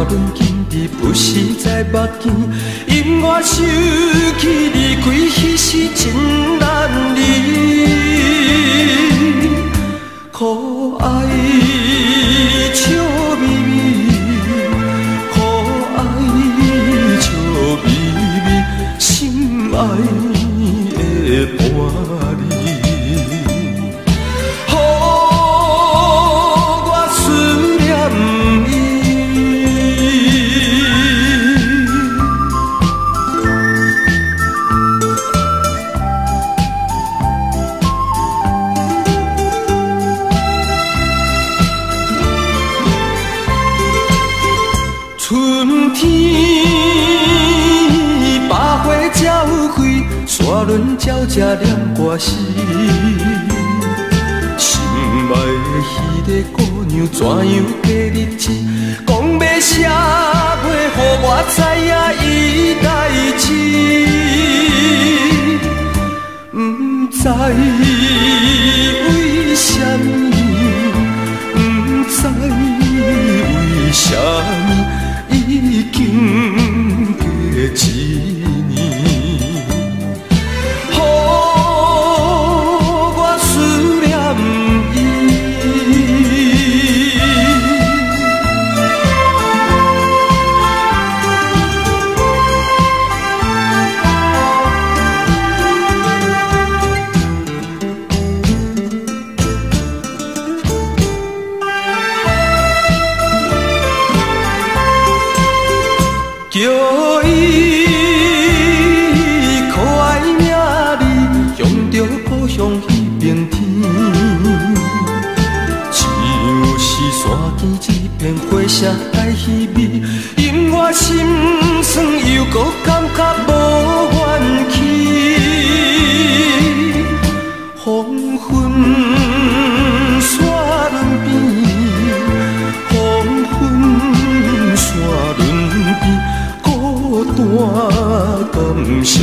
轮紧滴，不是在目前，因我受气离开，彼时真难离。可爱笑眯眯，可爱笑眯眯，心爱的伴侣。春天，百花才有开，沙轮鸟才念歌诗。心爱的迄个姑娘，怎样过日子？讲要写袂，予我知影伊代志。不知为什么，不知为什么。已经过一年，予我思念伊。叫伊可爱名字，向着故乡迄边天。像是山间一片花声带稀微，因我心酸又搁感觉无怨气。黄昏山轮边，黄昏山轮边。孤单感伤。